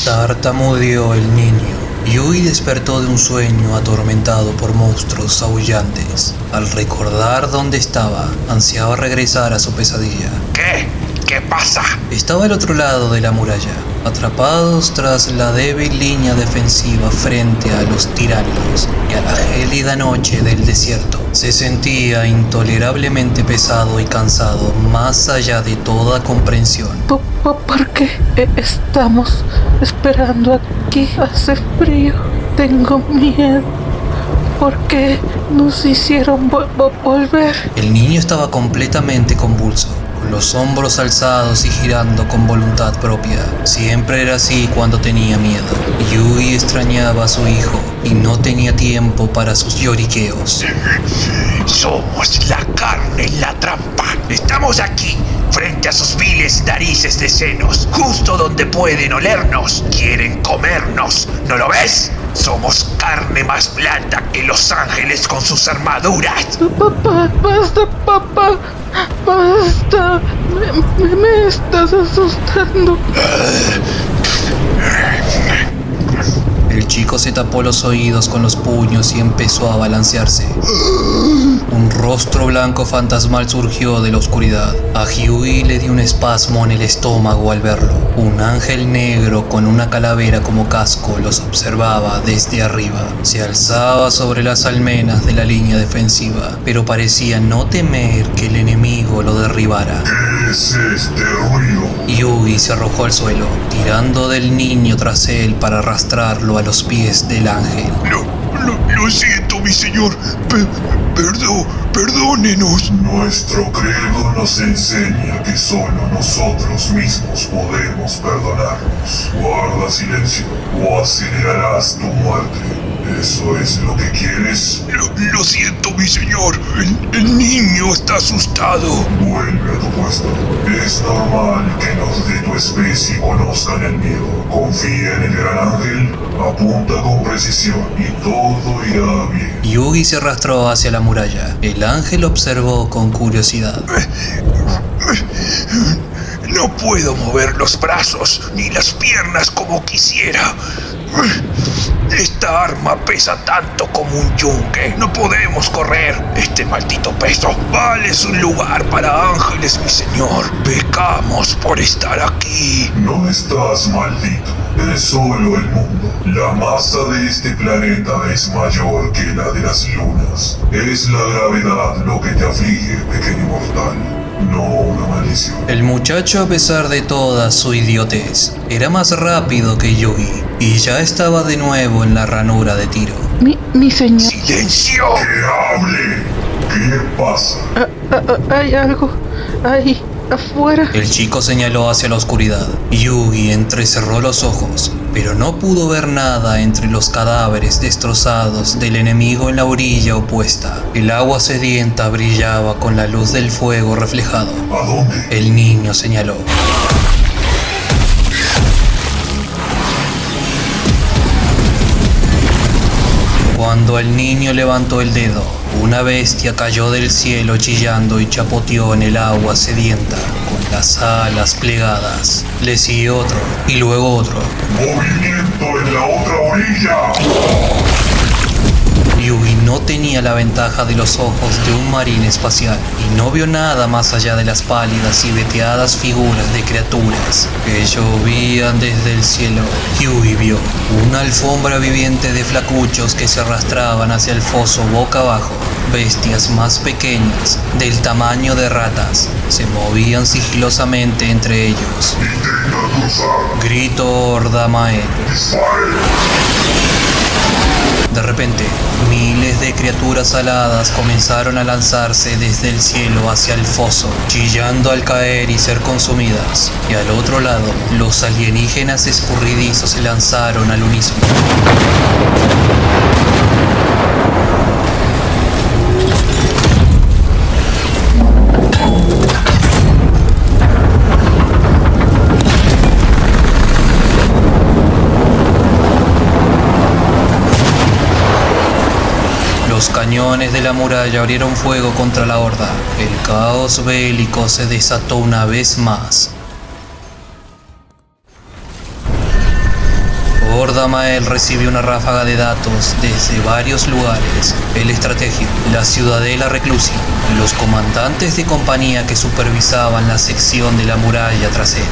Tartamudeó el niño. Yui despertó de un sueño atormentado por monstruos aullantes. Al recordar dónde estaba, ansiaba regresar a su pesadilla. ¿Qué? ¿Qué pasa? Estaba al otro lado de la muralla, atrapados tras la débil línea defensiva frente a los tiranos y a la gélida noche del desierto. Se sentía intolerablemente pesado y cansado, más allá de toda comprensión. ¿Por qué estamos esperando aquí? Hace frío, tengo miedo. ¿Por qué nos hicieron volver? El niño estaba completamente convulso, con los hombros alzados y girando con voluntad propia. Siempre era así cuando tenía miedo. Yui extrañaba a su hijo y no tenía tiempo para sus lloriqueos. Somos la carne en la trampa. Estamos aquí, frente a sus viles narices de senos, justo donde pueden olernos. Quieren comernos, ¿no lo ves? Somos carne más blanda que los ángeles con sus armaduras. Papá, basta. Me estás asustando. El chico se tapó los oídos con los puños y empezó a balancearse. Un rostro blanco fantasmal surgió de la oscuridad. A Yui le dio un espasmo en el estómago al verlo. Un ángel negro con una calavera como casco los observaba desde arriba. Se alzaba sobre las almenas de la línea defensiva, pero parecía no temer que el enemigo lo derribara. ¿Qué es este ruido? Yui se arrojó al suelo, tirando del niño tras él para arrastrarlo a los pies del ángel. Lo siento, mi señor. Perdónenos. Nuestro credo nos enseña que solo nosotros mismos podemos perdonarnos. Guarda silencio o acelerarás tu muerte. ¿Eso es lo que quieres? Lo siento, mi señor. El niño está asustado. Vuelve a tu puesto. Es normal que los de tu especie conozcan el miedo. Confía en el gran ángel, apunta con precisión y todo irá bien. Yui se arrastró hacia la muralla. El ángel observó con curiosidad. No puedo mover los brazos ni las piernas como quisiera. Esta arma pesa tanto como un yunque. No podemos correr. Este maldito peso vale su lugar para ángeles, mi señor. Pecamos por estar aquí. No estás maldito. Es solo el mundo. La masa de este planeta es mayor que la de las lunas. Es la gravedad lo que te aflige, pequeño mortal. No una maldición. El muchacho, a pesar de toda su idiotez, era más rápido que Yui y ya estaba de nuevo en la ranura de tiro. Mi señor. ¡Silencio! ¡Que hable! ¿Qué pasa? Hay algo ahí afuera. El chico señaló hacia la oscuridad. Yui entrecerró los ojos, pero no pudo ver nada entre los cadáveres destrozados del enemigo en la orilla opuesta. El agua sedienta brillaba con la luz del fuego reflejado. ¿A dónde? El niño señaló. Cuando el niño levantó el dedo, una bestia cayó del cielo chillando y chapoteó en el agua sedienta, con las alas plegadas. Le siguió otro, y luego otro. ¡Movimiento en la otra orilla! Yui no tenía la ventaja de los ojos de un marín espacial y no vio nada más allá de las pálidas y veteadas figuras de criaturas que llovían desde el cielo. Yui vio una alfombra viviente de flacuchos que se arrastraban hacia el foso boca abajo. Bestias más pequeñas, del tamaño de ratas, se movían sigilosamente entre ellos. Intenta cruzar. Gritó Ordamae. Dispare. De repente, miles de criaturas aladas comenzaron a lanzarse desde el cielo hacia el foso, chillando al caer y ser consumidas. Y al otro lado, los alienígenas escurridizos se lanzaron al unísono. Los cañones de la muralla abrieron fuego contra la horda. El caos bélico se desató una vez más. Ordamael recibió una ráfaga de datos desde varios lugares. El estrategio, la ciudadela reclusa, los comandantes de compañía que supervisaban la sección de la muralla tras él.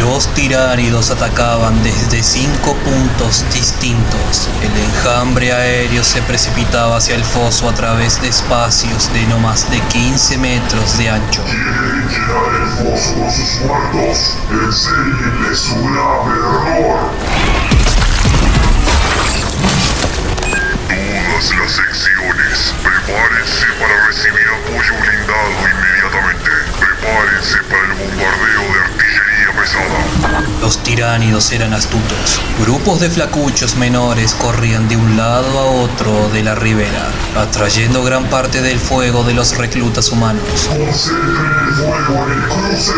Los tiránidos atacaban desde 5 puntos distintos. El enjambre aéreo se precipitaba hacia el foso a través de espacios de no más de 15 metros de ancho. ¿Quieren llenar el foso con sus muertos? Enséñenles su grave error. Todas las secciones, prepárense para recibir apoyo blindado inmediatamente. Prepárense para el bombardeo de artillería pesada. Los tiránidos eran astutos. Grupos de flacuchos menores corrían de un lado a otro de la ribera, atrayendo gran parte del fuego de los reclutas humanos. Concentren el fuego en el cruce.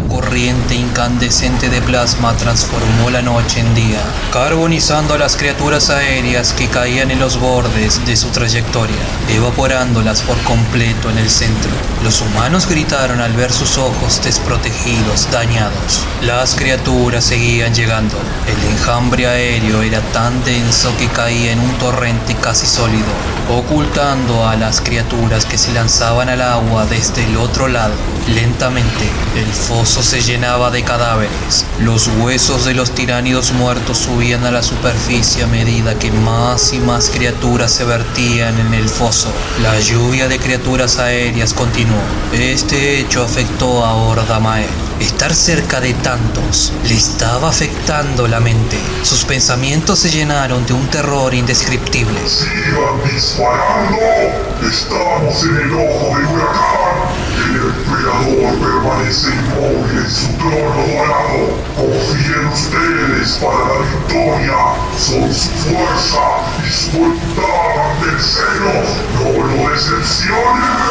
Corriente incandescente de plasma transformó la noche en día, carbonizando a las criaturas aéreas que caían en los bordes de su trayectoria, evaporándolas por completo en el centro. Los humanos gritaron al ver sus ojos desprotegidos, dañados. Las criaturas seguían llegando. El enjambre aéreo era tan denso que caía en un torrente casi sólido, ocultando a las criaturas que se lanzaban al agua desde el otro lado. Lentamente, el foso se llenaba de cadáveres. Los huesos de los tiránidos muertos subían a la superficie a medida que más y más criaturas se vertían en el foso. La lluvia de criaturas aéreas continuó. Este hecho afectó a Ordamael. Estar cerca de tantos le estaba afectando la mente. Sus pensamientos se llenaron de un terror indescriptible. ¡Sigan disparando! ¡Estamos en el ojo del huracán! El emperador permanece inmóvil en su trono dorado. Confíen ustedes para la victoria. Son su fuerza y su voluntad ante el cero. ¡No lo decepcionen!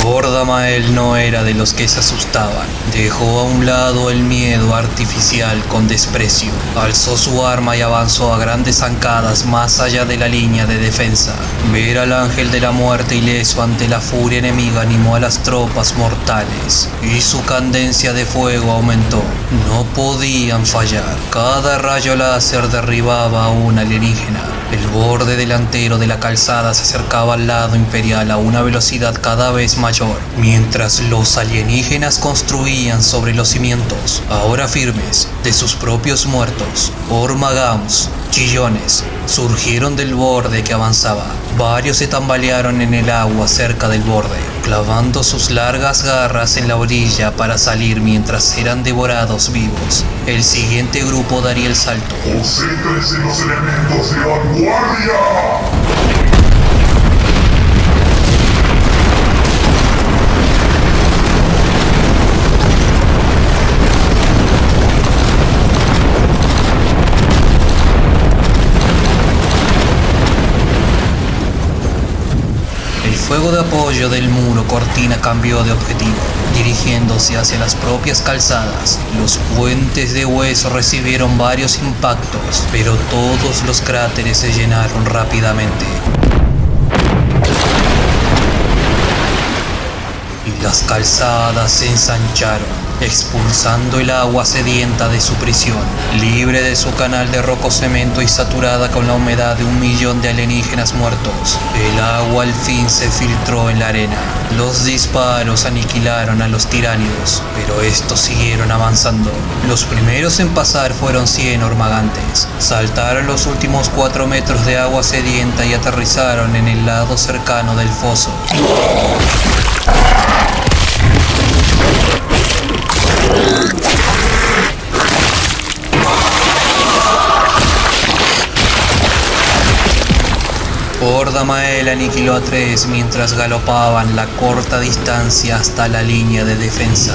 Ordamael no era de los que se asustaban. Dejó a un lado el miedo artificial con desprecio. Alzó su arma y avanzó a grandes zancadas más allá de la línea de defensa. Ver al ángel de la muerte ileso ante la furia enemiga animó a las tropas mortales, y su cadencia de fuego aumentó. No podían fallar. Cada rayo láser derribaba a un alienígena. El borde delantero de la calzada se acercaba al lado imperial a una velocidad cada vez mayor, mientras los alienígenas construían sobre los cimientos, ahora firmes, de sus propios muertos. Ormagams, chillones, surgieron del borde que avanzaba. Varios se tambalearon en el agua cerca del borde, clavando sus largas garras en la orilla para salir mientras eran devorados vivos. El siguiente grupo daría el salto. ¡Concéntrense en los elementos de vanguardia! El fuego de apoyo del muro cortina cambió de objetivo, dirigiéndose hacia las propias calzadas. Los puentes de hueso recibieron varios impactos, pero todos los cráteres se llenaron rápidamente. Y las calzadas se ensancharon, expulsando el agua sedienta de su prisión, libre de su canal de roco cemento y saturada con la humedad de 1 millón de alienígenas muertos. El agua al fin se filtró en la arena. Los disparos aniquilaron a los tiránidos, pero estos siguieron avanzando. Los primeros en pasar fueron 100 ormagantes. Saltaron los últimos 4 metros de agua sedienta y aterrizaron en el lado cercano del foso. Ordamael aniquiló a 3 mientras galopaban la corta distancia hasta la línea de defensa.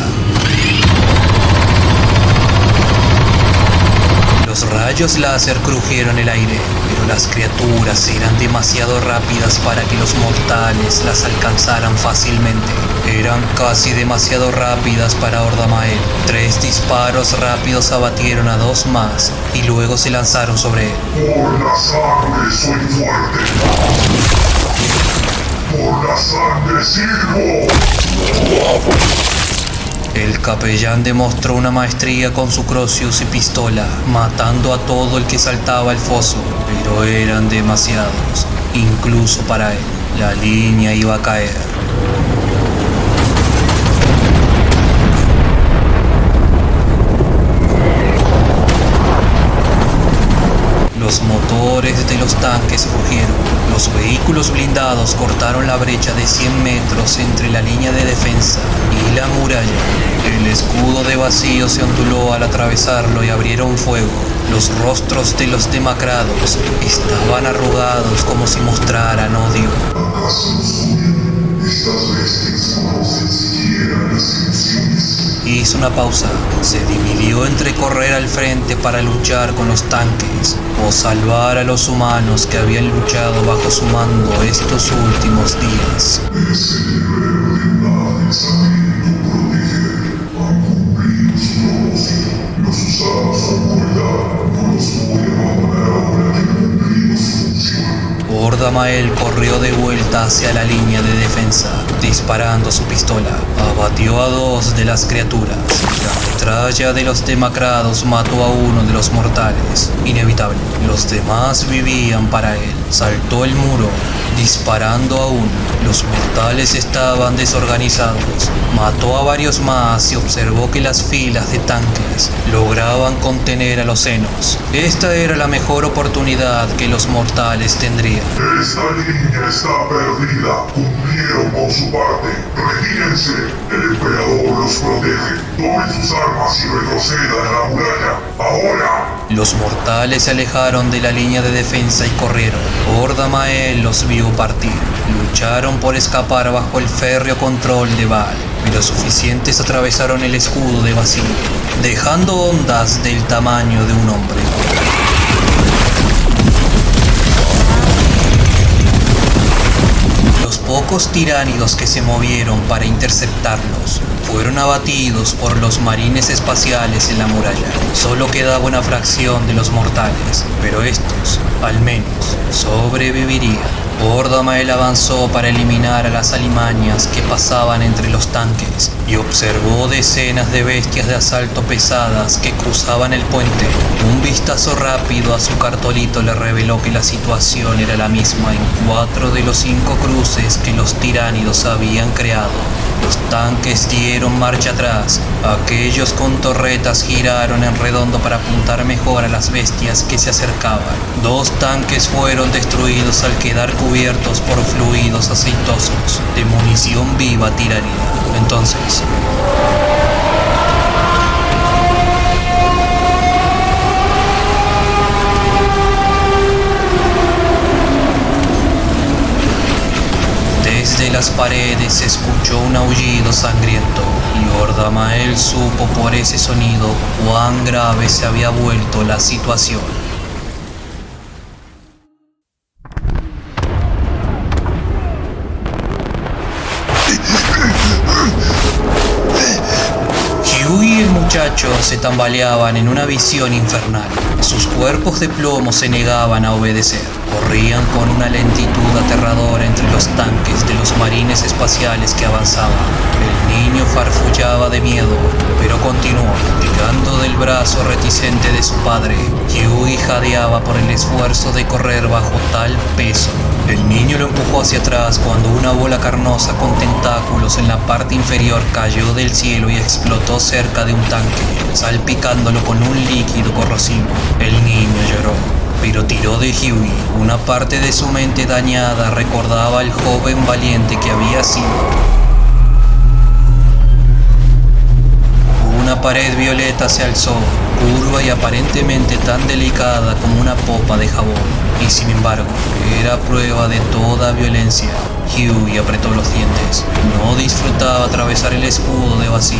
Los rayos láser crujieron el aire, pero las criaturas eran demasiado rápidas para que los mortales las alcanzaran fácilmente. Eran casi demasiado rápidas para Ordamael. 3 disparos rápidos abatieron a 2 más y luego se lanzaron sobre él. Por la sangre soy fuerte. Por la sangre sirvo. El capellán demostró una maestría con su Crucius y pistola, matando a todo el que saltaba al foso, pero eran demasiados, incluso para él. La línea iba a caer. Los motores de los tanques rugieron. Los vehículos blindados cortaron la brecha de 100 metros entre la línea de defensa y la muralla. El escudo de vacío se onduló al atravesarlo y abrieron fuego. Los rostros de los demacrados estaban arrugados como si mostraran odio. ¿Acaso no soy? Estas bestias conocen siquiera las emociones. Hizo una pausa. Se dividió entre correr al frente para luchar con los tanques o salvar a los humanos que habían luchado bajo su mando estos últimos días. Es el deber de un pensamiento proteger. Han cumplido su propósito. Los usamos con crueldad. No los voy a abandonar ahora que han cumplido su función. Ordamael corrió de vuelta hacia la línea de defensa, disparando su pistola. Abatió a 2 de las criaturas. La metralla de los demacrados mató a 1 de los mortales. Inevitable. Los demás vivían para él. Saltó el muro, disparando a 1. Los mortales estaban desorganizados. Mató a varios más y observó que las filas de tanques lograban contener a los senos. Esta era la mejor oportunidad que los mortales tendrían. Esta línea está perdida. Cumplieron con su parte. Retírense. El emperador los protege. Tomen sus armas y retrocedan a la muralla. ¡Ahora! Los mortales se alejaron de la línea de defensa y corrieron. Ordamael los vio partir. Lucharon por escapar bajo el férreo control de Baal, pero suficientes atravesaron el escudo de Basil, dejando ondas del tamaño de un hombre. Los pocos tiránidos que se movieron para interceptarlos fueron abatidos por los marines espaciales en la muralla. Solo quedaba una fracción de los mortales, pero estos, al menos, sobrevivirían. Ordamael avanzó para eliminar a las alimañas que pasaban entre los tanques y observó decenas de bestias de asalto pesadas que cruzaban el puente. Un vistazo rápido a su cartolito le reveló que la situación era la misma en 4 de los 5 cruces que los tiránidos habían creado. Los tanques dieron marcha atrás. Aquellos con torretas giraron en redondo para apuntar mejor a las bestias que se acercaban. 2 tanques fueron destruidos al quedar cubiertos por fluidos aceitosos de munición viva tiránida. Entonces, desde las paredes se escuchó un aullido sangriento y Ordamael supo por ese sonido cuán grave se había vuelto la situación. Hugh y el muchacho se tambaleaban en una visión infernal. Sus cuerpos de plomo se negaban a obedecer. Corrían con una lentitud aterradora entre los tanques de los marines espaciales que avanzaban. El niño farfullaba de miedo, pero continuó, tirando del brazo reticente de su padre. Hugh jadeaba por el esfuerzo de correr bajo tal peso. El niño lo empujó hacia atrás cuando una bola carnosa con tentáculos en la parte inferior cayó del cielo y explotó cerca de un tanque, salpicándolo con un líquido corrosivo. El niño lloró, pero tiró de Huey. Una parte de su mente dañada recordaba al joven valiente que había sido. Una pared violeta se alzó, curva y aparentemente tan delicada como una popa de jabón, y sin embargo, era prueba de toda violencia. Huey apretó los dientes. No disfrutaba atravesar el escudo de vacío.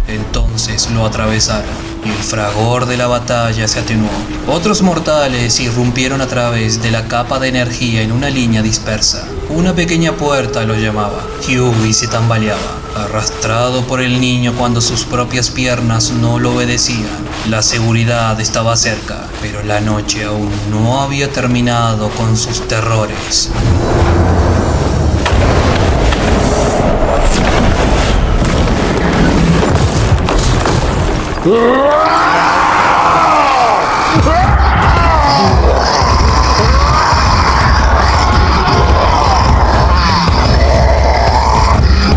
Entonces lo atravesaron. y el fragor de la batalla se atenuó. Otros mortales irrumpieron a través de la capa de energía en una línea dispersa. Una pequeña puerta lo llamaba. Hughie se tambaleaba, arrastrado por el niño cuando sus propias piernas no lo obedecían. La seguridad estaba cerca, pero la noche aún no había terminado con sus terrores.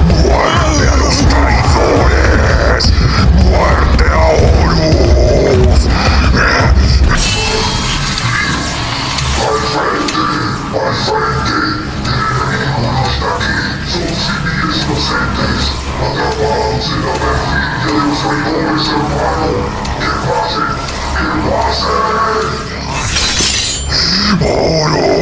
¡Muerte a los traidores! ¡Muerte a Horus! ¡Al frente! ¡Ninguno está aquí! Son civiles inocentes, atrapados en la perfil de los traidores, hermano. ¡Que pasen! ¡Horus!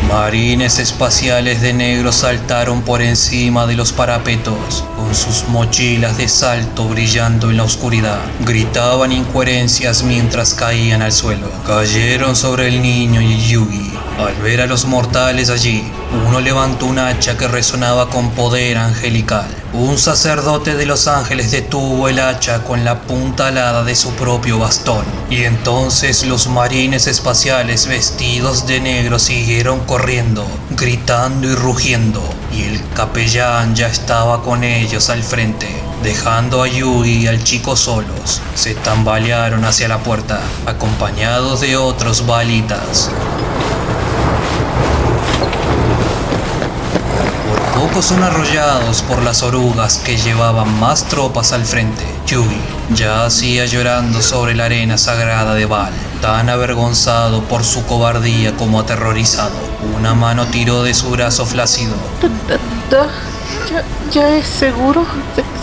Marines espaciales de negro saltaron por encima de los parapetos, con sus mochilas de salto brillando en la oscuridad. Gritaban incoherencias mientras caían al suelo. Cayeron sobre el niño y Yugi. Al ver a los mortales allí, uno levantó un hacha que resonaba con poder angelical. Un sacerdote de los ángeles detuvo el hacha con la punta alada de su propio bastón. Y entonces los marines espaciales vestidos de negro siguieron corriendo, gritando y rugiendo. Y el capellán ya estaba con ellos al frente. Dejando a Yugi y al chico solos, se tambalearon hacia la puerta, acompañados de otros baalitas. Pocos son arrollados por las orugas que llevaban más tropas al frente. Yugi yacía llorando sobre la arena sagrada de Baal, tan avergonzado por su cobardía como aterrorizado. Una mano tiró de su brazo flácido. ¿Ya es seguro?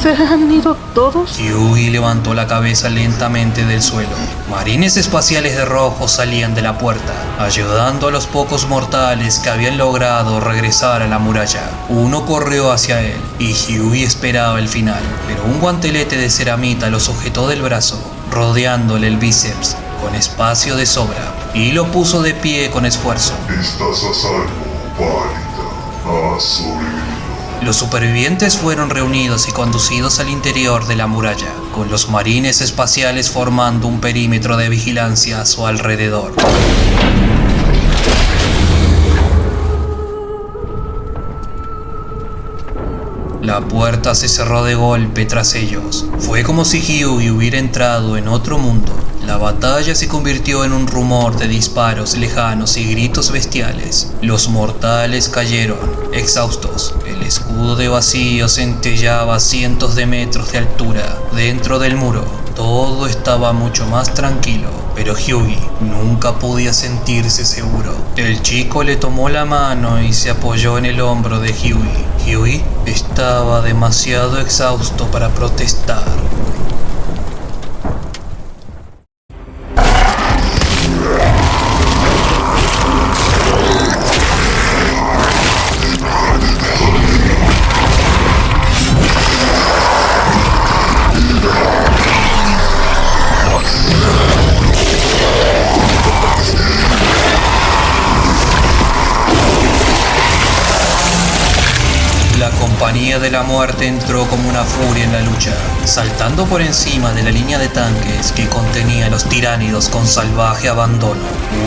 ¿Se han ido todos? Yugi levantó la cabeza lentamente del suelo. Marines espaciales de rojo salían de la puerta, ayudando a los pocos mortales que habían logrado regresar a la muralla. Uno corrió hacia él y Yugi esperaba el final, pero un guantelete de ceramita lo sujetó del brazo, rodeándole el bíceps con espacio de sobra, y lo puso de pie con esfuerzo. Estás a salvo, pálida. Has sobrevivido. Los supervivientes fueron reunidos y conducidos al interior de la muralla, con los marines espaciales formando un perímetro de vigilancia a su alrededor. La puerta se cerró de golpe tras ellos. Fue como si Hughie hubiera entrado en otro mundo. La batalla se convirtió en un rumor de disparos lejanos y gritos bestiales. Los mortales cayeron, exhaustos. El escudo de vacío centellaba a cientos de metros de altura. Dentro del muro, todo estaba mucho más tranquilo, pero Hughie nunca podía sentirse seguro. El chico le tomó la mano y se apoyó en el hombro de Hughie. Hughie estaba demasiado exhausto para protestar. La compañía de la muerte entró como una furia en la lucha, saltando por encima de la línea de tanques que contenía a los tiránidos con salvaje abandono.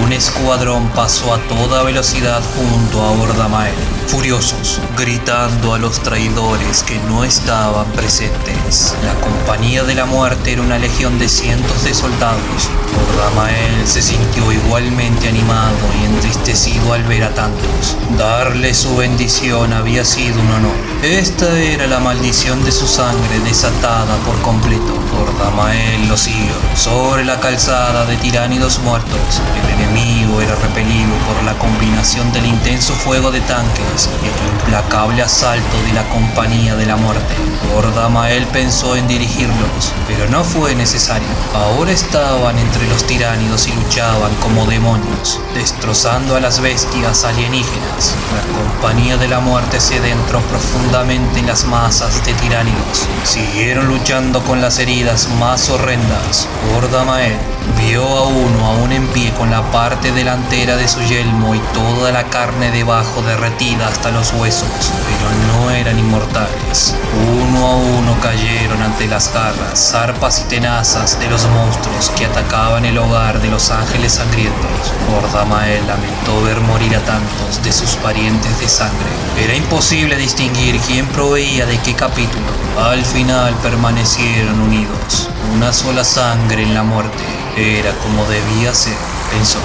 Un escuadrón pasó a toda velocidad junto a Urdamael, furiosos, gritando a los traidores que no estaban presentes. La compañía de la muerte era una legión de cientos de soldados. Urdamael se sintió igualmente animado y entristecido al ver a tantos. Darle su bendición había sido un honor. Esta era la maldición de su sangre desatada por completo. Urdamael lo siguió. Sobre la calzada de tiránidos muertos, el enemigo era repelido por la combinación del intenso fuego de tanques titanes y el implacable asalto de la Compañía de la Muerte. Gordamael pensó en dirigirlos, pero no fue necesario. Ahora estaban entre los tiránidos y luchaban como demonios, destrozando a las bestias alienígenas. La Compañía de la Muerte se adentró profundamente en las masas de tiránidos. Siguieron luchando con las heridas más horrendas. Gordamael vio a uno aún en pie con la parte delantera de su yelmo y toda la carne debajo derretida hasta los huesos, pero no eran inmortales. Uno a uno cayeron ante las garras, zarpas y tenazas de los monstruos que atacaban el hogar de los ángeles sangrientos. Gordamael lamentó ver morir a tantos de sus parientes de sangre. Era imposible distinguir quién proveía de qué capítulo. Al final permanecieron unidos. Una sola sangre en la muerte. Era como debía ser, pensó.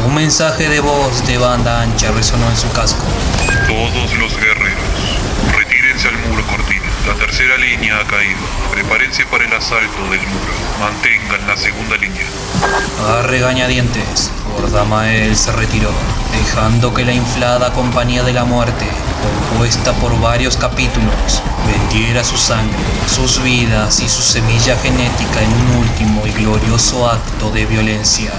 Un mensaje de voz de banda ancha resonó en su casco. Todos los guerreros, retírense al muro cortina. La tercera línea ha caído. Prepárense para el asalto del muro. Mantengan la segunda línea. A regañadientes, Gordamael se retiró, dejando que la inflada Compañía de la Muerte, compuesta por varios capítulos, vendiera su sangre, sus vidas y su semilla genética en un último y glorioso acto de violencia.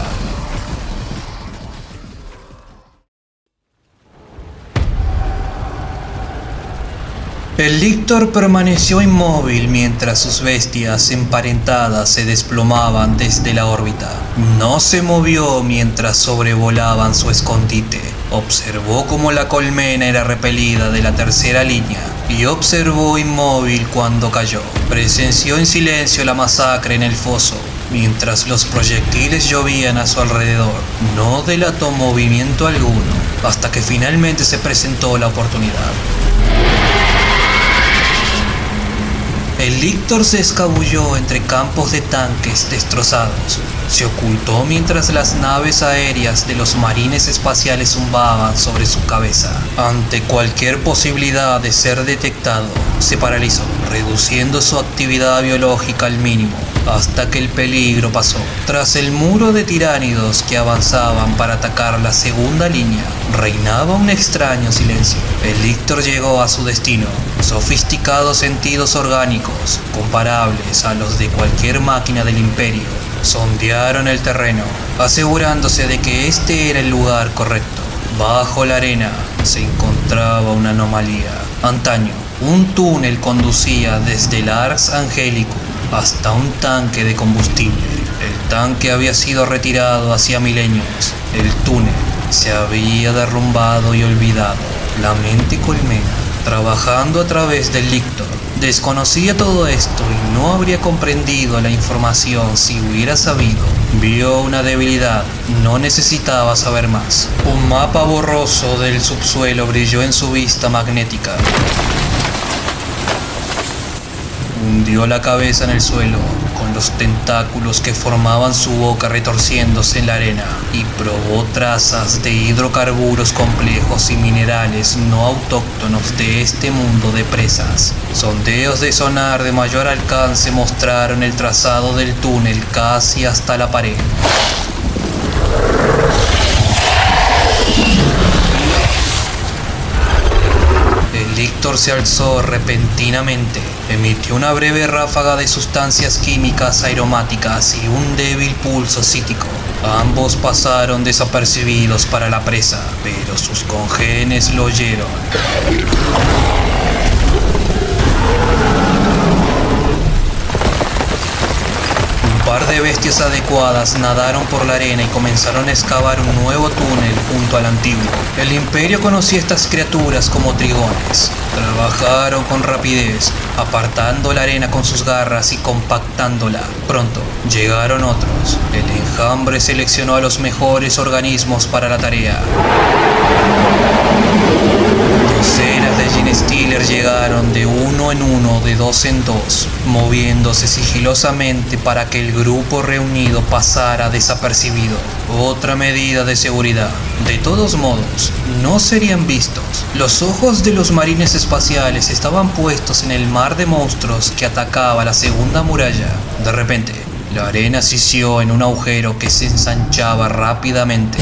El Lictor permaneció inmóvil mientras sus bestias emparentadas se desplomaban desde la órbita. No se movió mientras sobrevolaban su escondite. Observó cómo la colmena era repelida de la tercera línea y observó inmóvil cuando cayó. Presenció en silencio la masacre en el foso. Mientras los proyectiles llovían a su alrededor, no delató movimiento alguno, hasta que finalmente se presentó la oportunidad. El Lictor se escabulló entre campos de tanques destrozados. Se ocultó mientras las naves aéreas de los marines espaciales zumbaban sobre su cabeza. Ante cualquier posibilidad de ser detectado, se paralizó, reduciendo su actividad biológica al mínimo, hasta que el peligro pasó. Tras el muro de tiránidos que avanzaban para atacar la segunda línea, reinaba un extraño silencio. El Lictor llegó a su destino. Sofisticados sentidos orgánicos, comparables a los de cualquier máquina del Imperio, sondearon el terreno, asegurándose de que este era el lugar correcto. Bajo la arena se encontraba una anomalía. Antaño, un túnel conducía desde el Ars Angelicum hasta un tanque de combustible. El tanque había sido retirado hacía milenios. El túnel se había derrumbado y olvidado. La mente colmena, trabajando a través del Lictor, desconocía todo esto y no habría comprendido la información si hubiera sabido. Vio una debilidad, no necesitaba saber más. Un mapa borroso del subsuelo brilló en su vista magnética. Hundió la cabeza en el suelo, con los tentáculos que formaban su boca retorciéndose en la arena, y probó trazas de hidrocarburos complejos y minerales no autóctonos de este mundo de presas. Sondeos de sonar de mayor alcance mostraron el trazado del túnel casi hasta la pared. El Lictor se alzó repentinamente, emitió una breve ráfaga de sustancias químicas aromáticas y un débil pulso cítico. Ambos pasaron desapercibidos para la presa, pero sus congéneres lo oyeron. Un par de bestias adecuadas nadaron por la arena y comenzaron a excavar un nuevo túnel junto al antiguo. El Imperio conocía a estas criaturas como trigones. Trabajaron con rapidez, apartando la arena con sus garras y compactándola. Pronto llegaron otros. El enjambre seleccionó a los mejores organismos para la tarea. Docenas de Genestealer llegaron de uno en uno, de dos en dos, moviéndose sigilosamente para que el grupo reunido pasara desapercibido. Otra medida de seguridad. De todos modos, no serían vistos. Los ojos de los marines espaciales estaban puestos en el mar de monstruos que atacaba la segunda muralla. De repente, la arena sisió en un agujero que se ensanchaba rápidamente.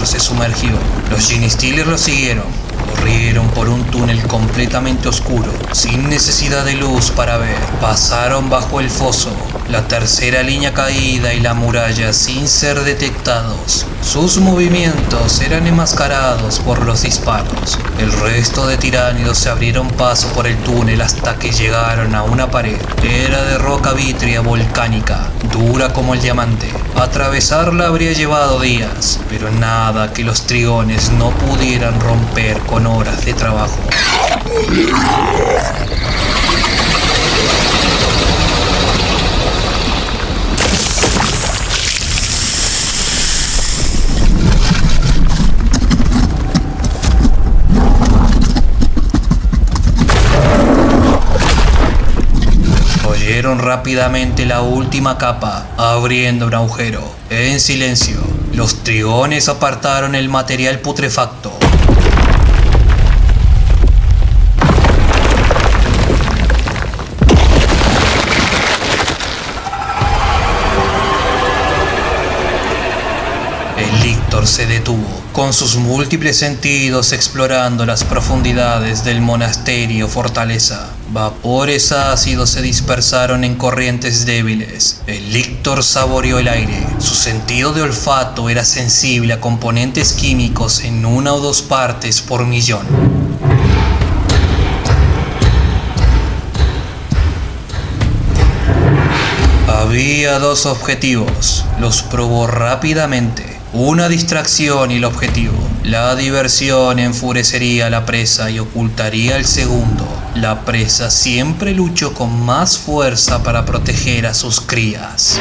Lictor se sumergió. Los Genestealers lo siguieron. Corrieron por un túnel completamente oscuro, sin necesidad de luz para ver. Pasaron bajo el foso, la tercera línea caída y la muralla sin ser detectados. Sus movimientos eran enmascarados por los disparos. El resto de tiránidos se abrieron paso por el túnel hasta que llegaron a una pared. Era de roca vítrea volcánica, dura como el diamante. Atravesarla habría llevado días, pero nada que los trigones no pudieran romper con horas de trabajo. Oyeron rápidamente la última capa, abriendo un agujero. En silencio, los trigones apartaron el material putrefacto. El Lictor se detuvo, con sus múltiples sentidos explorando las profundidades del monasterio fortaleza. Vapores ácidos se dispersaron en corrientes débiles. El Lictor saboreó el aire. Su sentido de olfato era sensible a componentes químicos en 1 o 2 partes por millón. Había 2 objetivos. Los probó rápidamente. Una distracción y el objetivo. La diversión enfurecería a la presa y ocultaría el segundo. La presa siempre luchó con más fuerza para proteger a sus crías.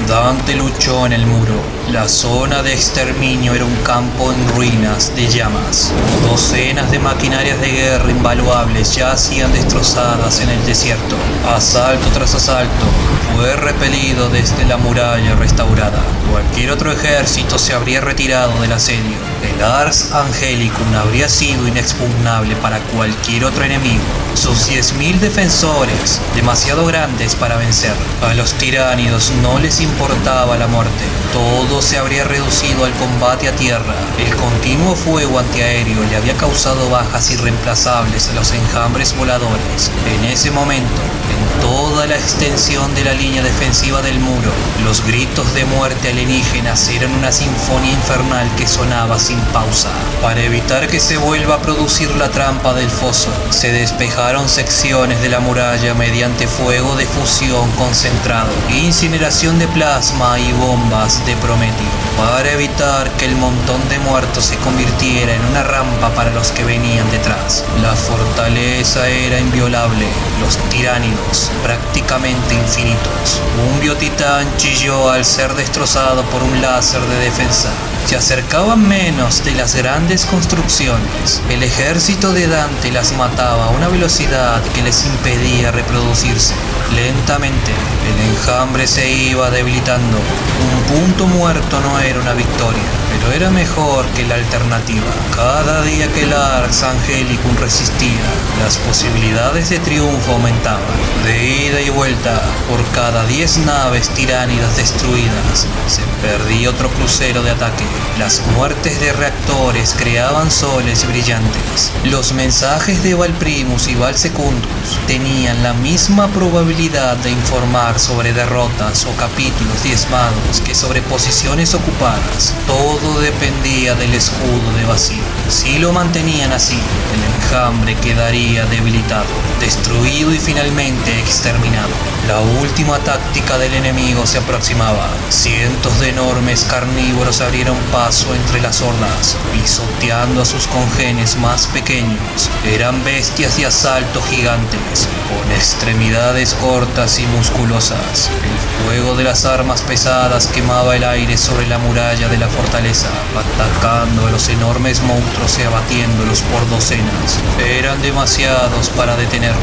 Dante luchó en el muro. La zona de exterminio era un campo en ruinas de llamas. Docenas de maquinarias de guerra invaluables yacían destrozadas en el desierto. Asalto tras asalto fue repelido desde la muralla restaurada. Cualquier otro ejército se habría retirado del asedio. El Ars Angelicum habría sido inexpugnable para cualquier otro enemigo. Sus 10.000 defensores, demasiado grandes para vencer. A los tiránidos no les importaba la muerte. Todo se habría reducido al combate a tierra. El continuo fuego antiaéreo le había causado bajas irreemplazables a los enjambres voladores. En ese momento, en toda la extensión de la línea defensiva del muro, los gritos de muerte alienígenas eran una sinfonía infernal que sonaba sin pausa. Para evitar que se vuelva a producir la trampa del foso, se despejaron secciones de la muralla mediante fuego de fusión concentrado, incineración de plasma y bombas de Prometeo, para evitar que el montón de muertos se convirtiera en una rampa para los que venían detrás. La fortaleza era inviolable, los tiránidos prácticamente infinitos. Un biotitán chilló al ser destrozado por un láser de defensa. Se acercaban menos de las grandes construcciones. El ejército de Dante las mataba a una velocidad que les impedía reproducirse. Lentamente, el enjambre se iba debilitando. Un punto muerto no era una victoria, pero era mejor que la alternativa. Cada día que el Ars Angelicum resistía, las posibilidades de triunfo aumentaban. De ida y vuelta, por cada 10 naves tiránidas destruidas, se perdía otro crucero de ataque. Las muertes de reactores creaban soles brillantes. Los mensajes de Valprimus y Valsecundus tenían la misma probabilidad de informar sobre derrotas o capítulos diezmados que sobre posiciones ocupadas. Todo dependía del escudo de Basil. Si lo mantenían así, el enjambre quedaría debilitado, destruido y finalmente exterminado. La última táctica del enemigo se aproximaba. Cientos de enormes carnívoros abrieron paso entre las hordas, pisoteando a sus congéneres más pequeños. Eran bestias de asalto gigantes, con extremidades cortas y musculosas. El fuego de las armas pesadas quemaba el aire sobre la muralla de la fortaleza, atacando a los enormes monstruos y abatiéndolos por docenas. Eran demasiados para detenerlos.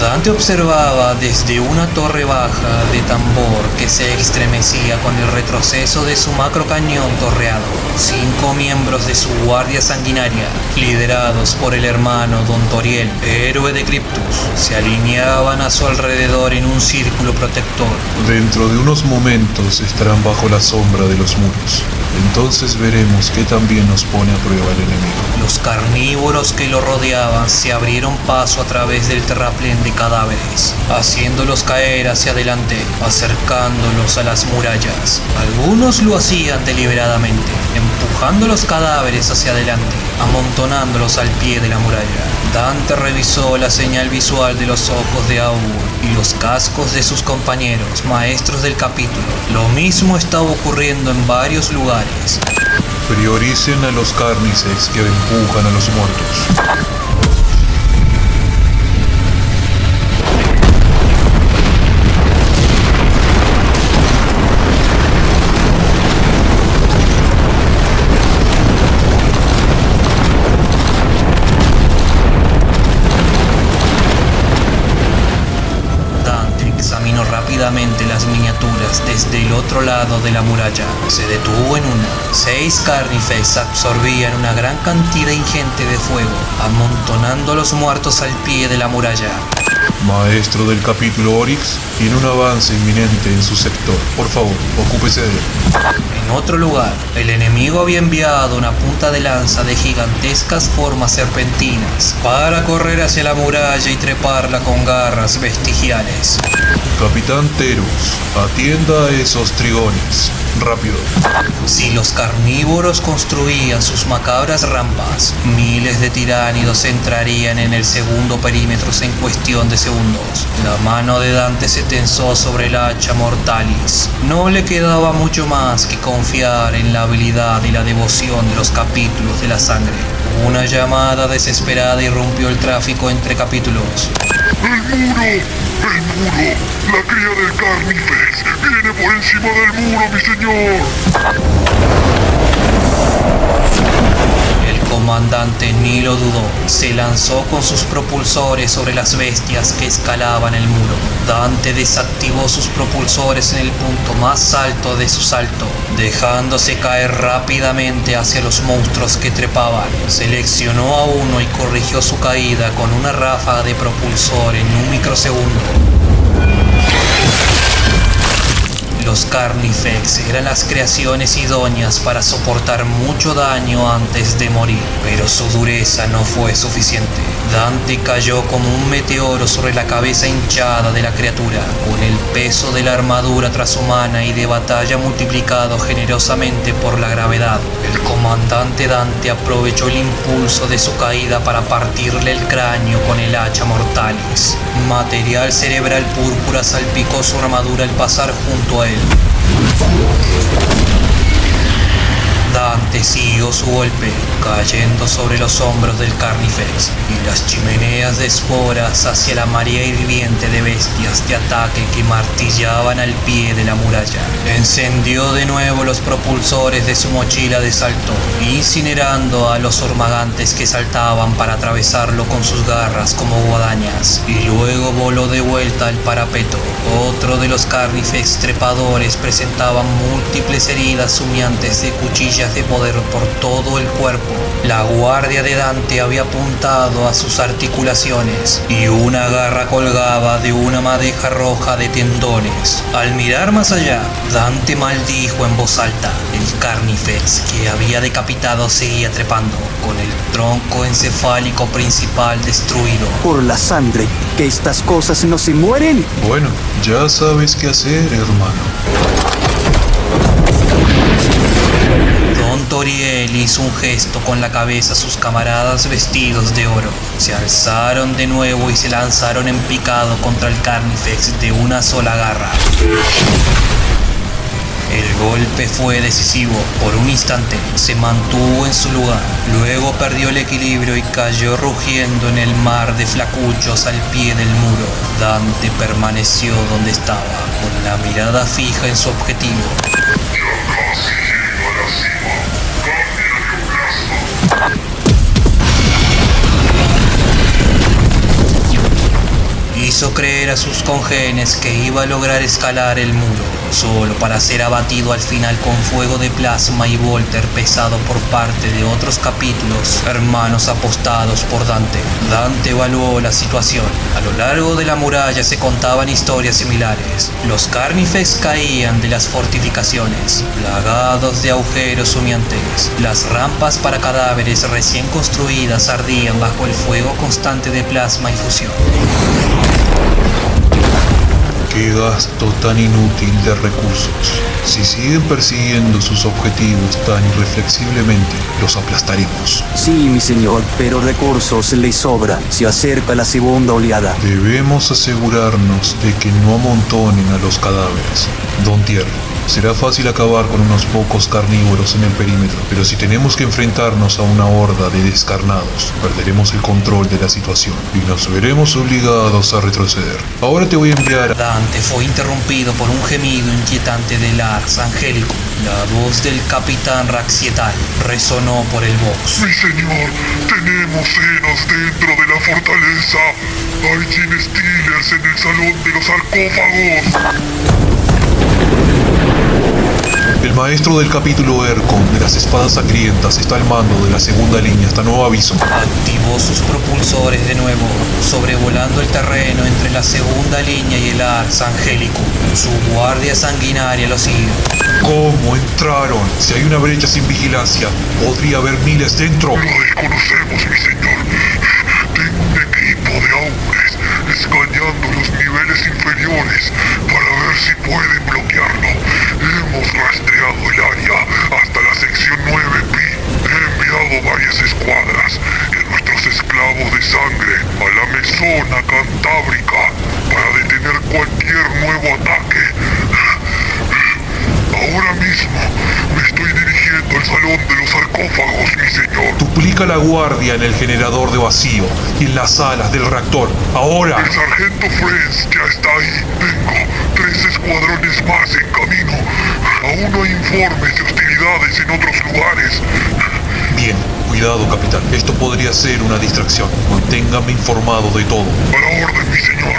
Dante observaba desde una torre baja de tambor que se estremecía con el retroceso de su macrocañón torreado. 5 miembros de su guardia sanguinaria, liderados por el hermano Don Toriel, héroe de Cryptus, se alineaban a su alrededor en un círculo protector. Dentro de unos momentos estarán bajo la sombra de los muros. Entonces veremos qué tan bien nos pone a prueba el enemigo. Los carnívoros que lo rodeaban se abrieron paso a través del terraplén de cadáveres, haciéndolos caer hacia adelante, acercándolos a las murallas. Algunos lo hacían deliberadamente, empujando los cadáveres hacia adelante, amontonándolos al pie de la muralla. Dante revisó la señal visual de los ojos de Augur y los cascos de sus compañeros, maestros del capítulo. Lo mismo estaba ocurriendo en varios lugares. Prioricen a los cárnices que empujan a los muertos. Examinó rápidamente las miniaturas desde el otro lado de la muralla. Se detuvo en una. 6 carnífex absorbían una gran cantidad ingente de fuego, amontonando a los muertos al pie de la muralla. Maestro del capítulo Oryx, tiene un avance inminente en su sector. Por favor, ocúpese de él. En otro lugar, el enemigo había enviado una punta de lanza de gigantescas formas serpentinas para correr hacia la muralla y treparla con garras vestigiales. Capitán Terus, atienda a esos trigones. Rápido. Si los carnívoros construían sus macabras rampas, miles de tiránidos entrarían en el segundo perímetro en cuestión de segundos. La mano de Dante se tensó sobre el hacha mortalis. No le quedaba mucho más que confiar en la habilidad y la devoción de los capítulos de la sangre. Una llamada desesperada irrumpió el tráfico entre capítulos. ¡El muro! ¡El muro! ¡La cría del Carnifex! ¡Viene por encima del muro, mi señor! El comandante ni lo dudó. Se lanzó con sus propulsores sobre las bestias que escalaban el muro. Dante desactivó sus propulsores en el punto más alto de su salto, dejándose caer rápidamente hacia los monstruos que trepaban. Seleccionó a uno y corrigió su caída con una ráfaga de propulsor en un microsegundo. Los Carnifex eran las creaciones idóneas para soportar mucho daño antes de morir, pero su dureza no fue suficiente. Dante cayó como un meteoro sobre la cabeza hinchada de la criatura, con el peso de la armadura transhumana y de batalla multiplicado generosamente por la gravedad. El comandante Dante aprovechó el impulso de su caída para partirle el cráneo con el hacha mortalis. Material cerebral púrpura salpicó su armadura al pasar junto a él. Dante siguió su golpe, cayendo sobre los hombros del Carnifex y las chimeneas de esporas hacia la marea hirviente de bestias de ataque que martillaban al pie de la muralla. Encendió de nuevo los propulsores de su mochila de salto, incinerando a los hormagantes que saltaban para atravesarlo con sus garras como guadañas, y luego voló de vuelta al parapeto. Otro de los Carnifex trepadores presentaba múltiples heridas humeantes de cuchillas de poder por todo el cuerpo. La guardia de Dante había apuntado a sus articulaciones y una garra colgaba de una madeja roja de tendones. Al mirar más allá, Dante maldijo en voz alta. El Carnifex que había decapitado seguía trepando, con el tronco encefálico principal destruido. Por la sangre, que estas cosas no se mueren. Bueno, ya sabes qué hacer, hermano. Don Toriel hizo un gesto con la cabeza a sus camaradas vestidos de oro. Se alzaron de nuevo y se lanzaron en picado contra el Carnifex de una sola garra. El golpe fue decisivo. Por un instante se mantuvo en su lugar. Luego perdió el equilibrio y cayó rugiendo en el mar de flacuchos al pie del muro. Dante permaneció donde estaba, con la mirada fija en su objetivo. hizo creer a sus congéneres que iba a lograr escalar el muro, solo para ser abatido al final con fuego de plasma y Volter pesado por parte de otros capítulos, hermanos apostados por Dante. Dante evaluó la situación. A lo largo de la muralla se contaban historias similares. Los carnífex caían de las fortificaciones, plagados de agujeros humeantes. Las rampas para cadáveres recién construidas ardían bajo el fuego constante de plasma y fusión. ¡Qué gasto tan inútil de recursos! Si siguen persiguiendo sus objetivos tan irreflexiblemente, los aplastaremos. Sí, mi señor, pero recursos les sobra. Se acerca la segunda oleada. Debemos asegurarnos de que no amontonen a los cadáveres. Don Thierry, será fácil acabar con unos pocos carnívoros en el perímetro, pero si tenemos que enfrentarnos a una horda de descarnados, perderemos el control de la situación y nos veremos obligados a retroceder. Ahora te voy a enviar... Dante fue interrumpido por un gemido inquietante del Ars Angélico. La voz del capitán Raxietal resonó por el box. Mi señor, tenemos senos dentro de la fortaleza. Hay Gene Stealers en el salón de los sarcófagos. El maestro del capítulo Ercon de las espadas sangrientas está al mando de la segunda línea hasta nuevo aviso. Activó sus propulsores de nuevo, sobrevolando el terreno entre la segunda línea y el Ars Angélico. Su guardia sanguinaria lo sigue. ¿Cómo entraron? Si hay una brecha sin vigilancia, podría haber miles dentro. Lo desconocemos, mi señor. Tengo un equipo de hombres escaneando los niveles inferiores para ver si pueden bloquearlo. Hemos rastreado el área hasta la sección 9P. He enviado varias escuadras y nuestros esclavos de sangre a la mesona cantábrica para detener cualquier nuevo ataque. Ahora mismo me estoy dirigiendo al salón de los sarcófagos, mi señor. Duplica la guardia en el generador de vacío y en las salas del reactor. ¡Ahora! El sargento Friends ya está ahí. Tengo 3 escuadrones más en camino. Aún no hay informes de hostilidades en otros lugares. Bien, cuidado, capitán. Esto podría ser una distracción. Manténgame informado de todo. A la orden, mi señor.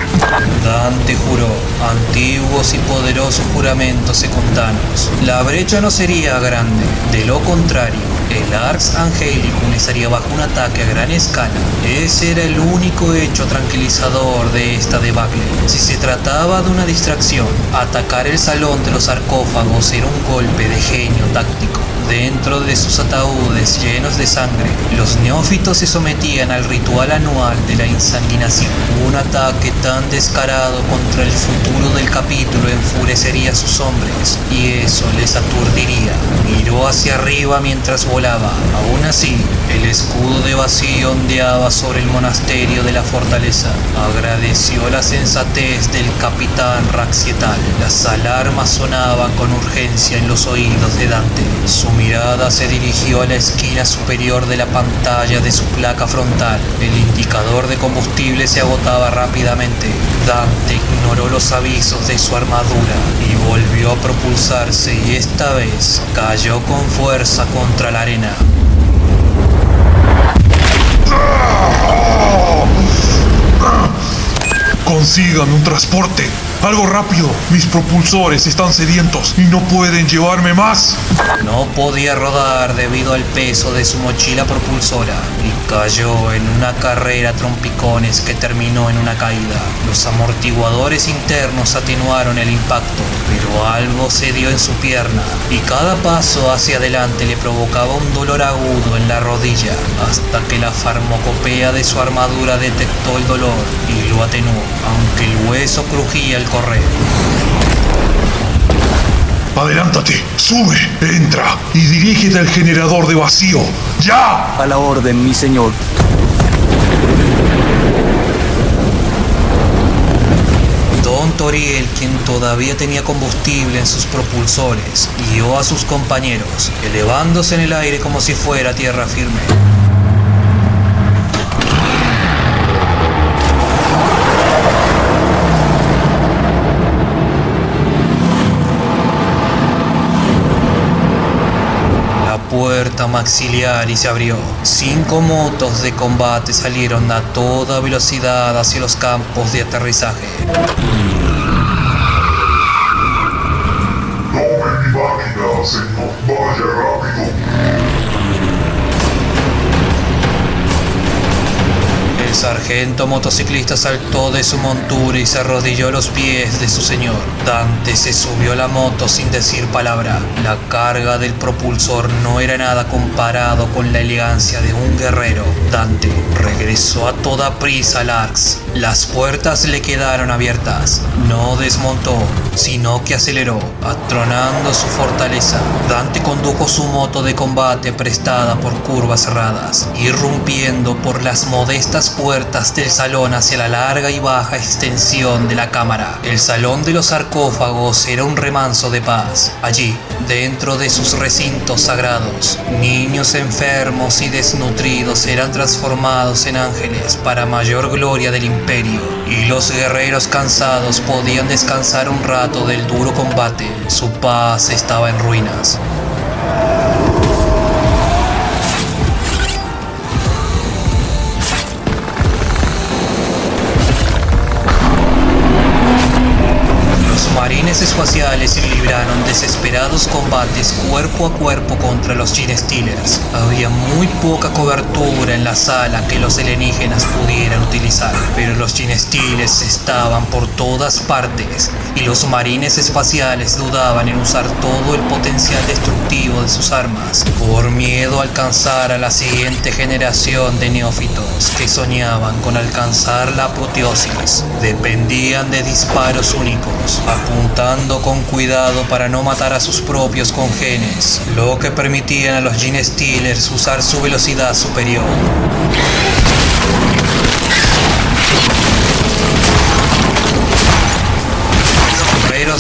Dante juró antiguos y poderosos juramentos secundanos. La brecha no sería grande. De lo contrario, el Ars Angélicum estaría bajo un ataque a gran escala. Ese era el único hecho tranquilizador de esta debacle. Si se trataba de una distracción, atacar el salón de los sarcófagos era un golpe de genio táctico. Dentro de sus ataúdes llenos de sangre, los neófitos se sometían al ritual anual de la insanguinación. Un ataque tan descarado contra el futuro del capítulo enfurecería a sus hombres, y eso les aturdiría. Miró hacia arriba mientras volaba. Aún así, el escudo de vacío ondeaba sobre el monasterio de la fortaleza. Agradeció la sensatez del capitán Raxietal. Las alarmas sonaban con urgencia en los oídos de Dante. Su mirada se dirigió a la esquina superior de la pantalla de su placa frontal. El indicador de combustible se agotaba rápidamente. Dante ignoró los avisos de su armadura y volvió a propulsarse, y esta vez cayó con fuerza contra la arena. ¡Consígame un transporte! ¡Algo rápido! Mis propulsores están sedientos y no pueden llevarme más. No podía rodar debido al peso de su mochila propulsora y cayó en una carrera a trompicones que terminó en una caída. Los amortiguadores internos atenuaron el impacto, pero algo cedió en su pierna y cada paso hacia adelante le provocaba un dolor agudo en la rodilla, hasta que la farmacopea de su armadura detectó el dolor y lo atenuó, aunque el hueso crujía al correr. Adelántate, sube, entra y dirígete al generador de vacío. ¡Ya! A la orden, mi señor. Don Toriel, quien todavía tenía combustible en sus propulsores, guió a sus compañeros, elevándose en el aire como si fuera tierra firme. La puerta maxilar y se abrió. 5 motos de combate salieron a toda velocidad hacia los campos de aterrizaje. ¡Tome mi máquina, señor! ¡Vaya rápido! El sargento motociclista saltó de su montura y se arrodilló a los pies de su señor. Dante se subió a la moto sin decir palabra. La carga del propulsor no era nada comparado con la elegancia de un guerrero. Dante regresó a toda prisa al Arx. Las puertas le quedaron abiertas. No desmontó, sino que aceleró, atronando su fortaleza. Dante condujo su moto de combate prestada por curvas cerradas, irrumpiendo por las modestas puertas del salón hacia la larga y baja extensión de la cámara. El salón de los sarcófagos era un remanso de paz. Allí, dentro de sus recintos sagrados, niños enfermos y desnutridos eran transformados en ángeles para mayor gloria del imperio, y los guerreros cansados podían descansar un rato del duro combate. Su paz estaba en ruinas. Los marines espaciales libraron desesperados combates cuerpo a cuerpo contra los Genestealers. Había muy poca cobertura en la sala que los alienígenas pudieran utilizar, pero los Genestealers estaban por todas partes y los marines espaciales dudaban en usar todo el potencial destructivo de sus armas por miedo a alcanzar a la siguiente generación de neófitos que soñaban con alcanzar la apoteosis. Dependían de disparos únicos, apuntando con cuidado para no matar a sus propios congéneres, lo que permitían a los Genestealers usar su velocidad superior.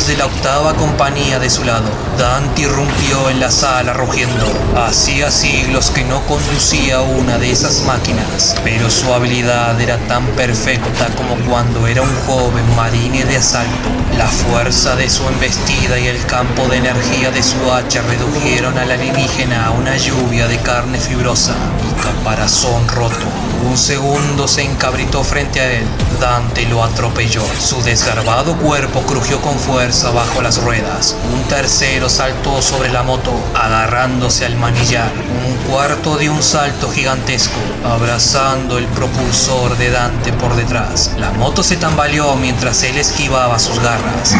De la 8ª compañía de su lado, Dante irrumpió en la sala rugiendo. Hacía siglos que no conducía una de esas máquinas, pero su habilidad era tan perfecta como cuando era un joven marine de asalto. La fuerza de su embestida y el campo de energía de su hacha redujeron al alienígena a una lluvia de carne fibrosa y caparazón roto. Un segundo se encabritó frente a él. Dante lo atropelló. Su desgarbado cuerpo crujió con fuerza bajo las ruedas. Un tercero saltó sobre la moto, agarrándose al manillar. Un cuarto dio un salto gigantesco, abrazando el propulsor de Dante por detrás. La moto se tambaleó mientras él esquivaba sus garras.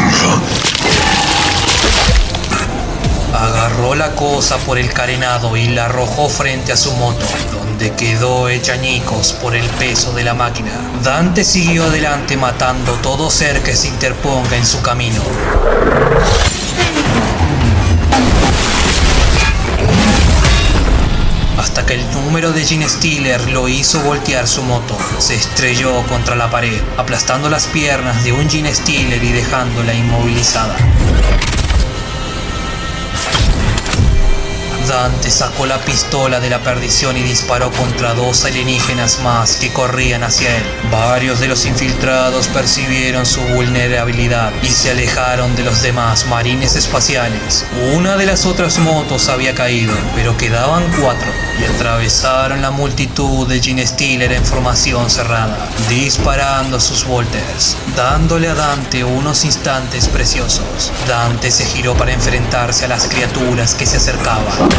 Agarró la cosa por el carenado y la arrojó frente a su moto, donde quedó hecha añicos por el peso de la máquina. Dante siguió adelante matando todo ser que se interponga en su camino. Hasta que el número de Genestealer lo hizo voltear su moto. Se estrelló contra la pared, aplastando las piernas de un Genestealer y dejándola inmovilizada. Dante sacó la pistola de la perdición y disparó contra 2 alienígenas más que corrían hacia él. Varios de los infiltrados percibieron su vulnerabilidad y se alejaron de los demás marines espaciales. Una de las otras motos había caído, pero quedaban 4 y atravesaron la multitud de Genestealer en formación cerrada, disparando sus volters, dándole a Dante unos instantes preciosos. Dante se giró para enfrentarse a las criaturas que se acercaban.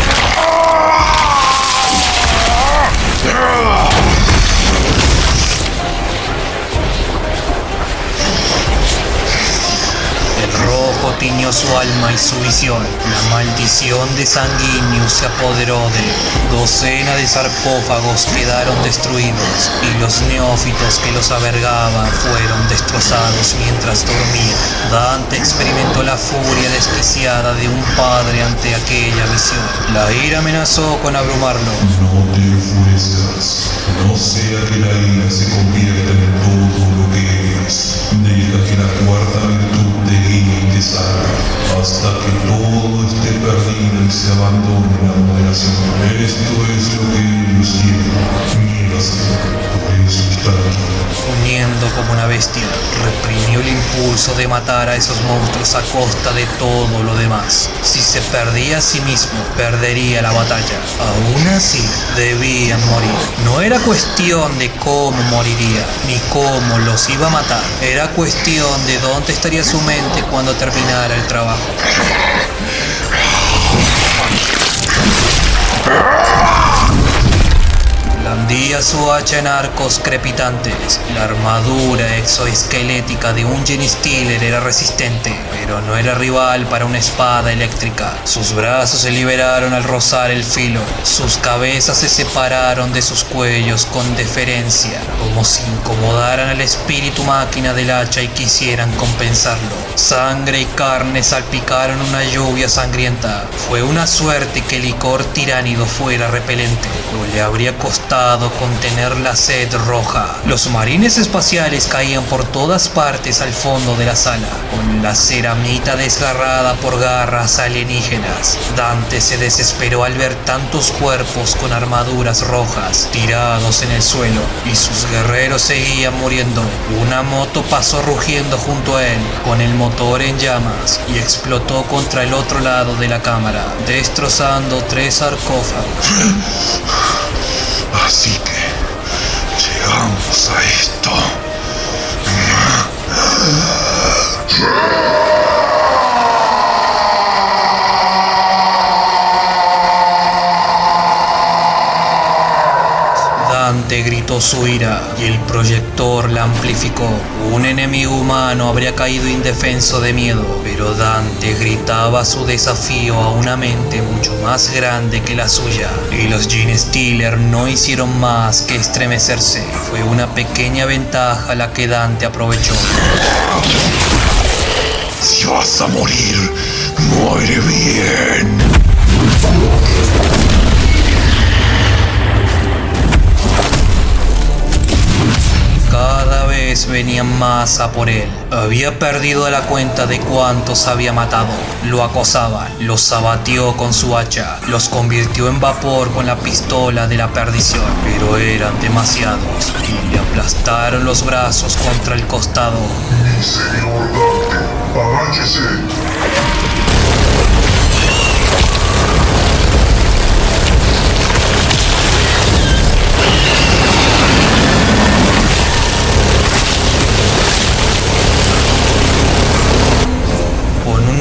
El rojo tiñó su alma y su visión. La maldición de Sanguinius se apoderó de él. Docenas de sarcófagos quedaron destruidos y los neófitos que los albergaban fueron destrozados mientras dormía. Dante experimentó la furia desquiciada de un padre ante aquella visión. La ira amenazó con abrumarlo. No te enfurezcas, no sea que la ira se convierta en todo lo que eres. Deja que la 4ª virtud te guíe y te salve, hasta que todo esté perdido y se abandone la moderación. Esto es lo que ellos quieren. Niégaselo, por eso está aquí. Uniendo como una bestia. Reprimió el impulso de matar a esos monstruos a costa de todo lo demás. Si se perdía a sí mismo, perdería la batalla. Aún así, debían morir. No era cuestión de cómo moriría, ni cómo los iba a matar. Era cuestión de dónde estaría su mente cuando terminara el trabajo. Blandía su hacha en arcos crepitantes. La armadura exoesquelética de un Genestealer era resistente, pero no era rival para una espada eléctrica. Sus brazos se liberaron al rozar el filo. Sus cabezas se separaron de sus cuellos con deferencia, como si incomodaran al espíritu máquina del hacha y quisieran compensarlo. Sangre y carne salpicaron una lluvia sangrienta. Fue una suerte que el licor tiránido fuera repelente, o le habría costado contener la sed roja. Los marines espaciales caían por todas partes al fondo de la sala, con la ceramita desgarrada por garras alienígenas. Dante se desesperó al ver tantos cuerpos con armaduras rojas tirados en el suelo, y sus guerreros seguían muriendo. Una moto pasó rugiendo junto a él, con el motor en llamas, y explotó contra el otro lado de la cámara, destrozando 3 sarcófagos. Así que llegamos a esto. Dante gritó su ira y el proyector la amplificó. Un enemigo humano habría caído indefenso de miedo, pero Dante gritaba su desafío a una mente mucho más grande que la suya. Y los Genestealer no hicieron más que estremecerse. Fue una pequeña ventaja la que Dante aprovechó. Si vas a morir, muere bien. Cada vez venían más a por él. Había perdido la cuenta de cuántos había matado. Lo acosaban, los abatió con su hacha, los convirtió en vapor con la pistola de la perdición, pero eran demasiados y le aplastaron los brazos contra el costado. Mi señor Dante, agáchese.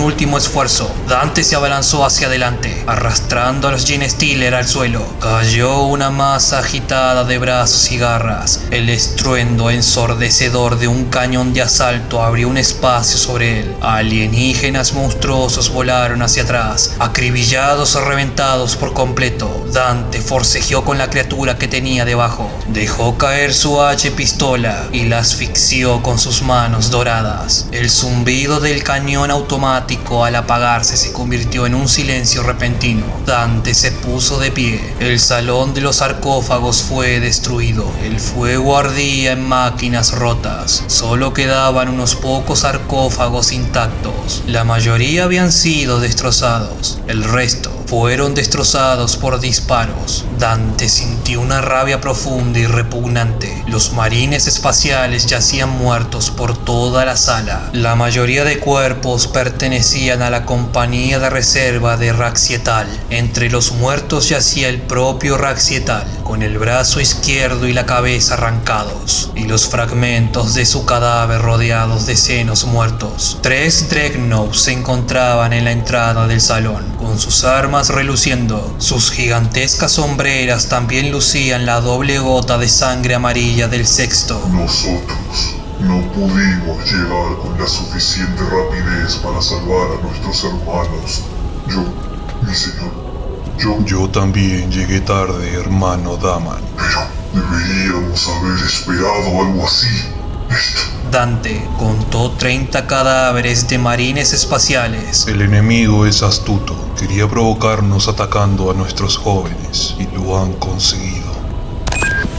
Último esfuerzo, Dante se abalanzó hacia adelante, arrastrando a los Genestealer al suelo. Cayó una masa agitada de brazos y garras. El estruendo ensordecedor de un cañón de asalto abrió un espacio sobre él. Alienígenas monstruosos volaron hacia atrás, acribillados o reventados por completo. Dante forcejeó con la criatura que tenía debajo. Dejó caer su hacha y pistola y la asfixió con sus manos doradas. El zumbido del cañón automático al apagarse se convirtió en un silencio repentino. Dante se puso de pie. El salón de los sarcófagos fue destruido. El fuego ardía en máquinas rotas. Solo quedaban unos pocos sarcófagos intactos. La mayoría habían sido destrozados. El resto fueron destrozados por disparos. Dante sintió una rabia profunda y repugnante. Los marines espaciales yacían muertos por toda la sala. La mayoría de cuerpos pertenecían a la compañía de reserva de Raxietal. Entre los muertos yacía el propio Raxietal, con el brazo izquierdo y la cabeza arrancados, y los fragmentos de su cadáver rodeados de senos muertos. 3 Dreadnoughts se encontraban en la entrada del salón, con sus armas reluciendo. Sus gigantescas sombreras también lucían la doble gota de sangre amarilla del sexto. Nosotros no pudimos llegar con la suficiente rapidez para salvar a nuestros hermanos. Mi señor, Yo también llegué tarde, hermano Daman. Pero deberíamos haber esperado algo así. Dante contó 30 cadáveres de marines espaciales. El enemigo es astuto. Quería provocarnos atacando a nuestros jóvenes y lo han conseguido.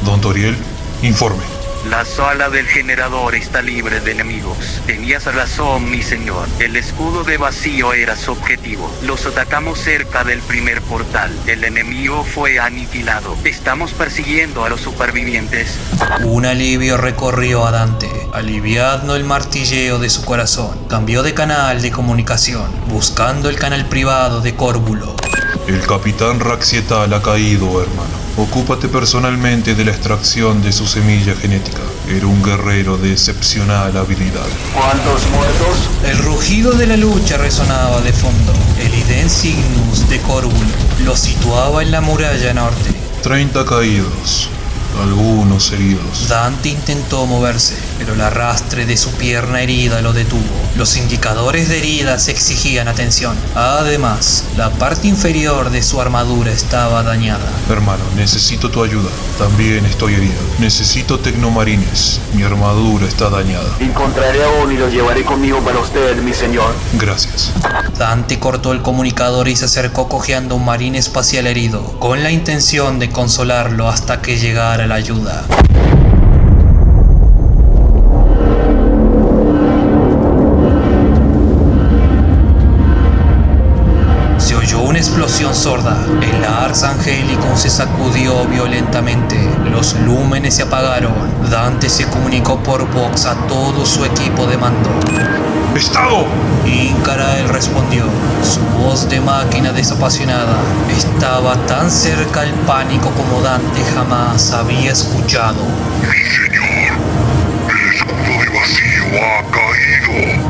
Don Toriel, informe. La sala del generador está libre de enemigos. Tenías razón, mi señor. El escudo de vacío era su objetivo. Los atacamos cerca del primer portal. El enemigo fue aniquilado. Estamos persiguiendo a los supervivientes. Un alivio recorrió a Dante, aliviando el martilleo de su corazón. Cambió de canal de comunicación, buscando el canal privado de Córbulo. El capitán Raxietal ha caído, hermano. Ocúpate personalmente de la extracción de su semilla genética. Era un guerrero de excepcional habilidad. ¿Cuántos muertos? El rugido de la lucha resonaba de fondo. El Idem Signus de Córbulo lo situaba en la muralla norte. 30 caídos, algunos heridos. Dante intentó moverse, pero el arrastre de su pierna herida lo detuvo. Los indicadores de heridas exigían atención. Además, la parte inferior de su armadura estaba dañada. Hermano, necesito tu ayuda. También estoy herido. Necesito tecnomarines. Mi armadura está dañada. Encontraré a uno y lo llevaré conmigo para usted, mi señor. Gracias. Dante cortó el comunicador y se acercó cojeando a un marín espacial herido, con la intención de consolarlo hasta que llegara la ayuda. Se oyó una explosión sorda. El Ars Angelicum se sacudió violentamente. Los lúmenes se apagaron. Dante se comunicó por voz a todo su equipo de mando. ¡Estado! Incarael respondió. Su voz de máquina desapasionada estaba tan cerca al pánico como Dante jamás había escuchado. Mi señor, el escudo de vacío ha caído.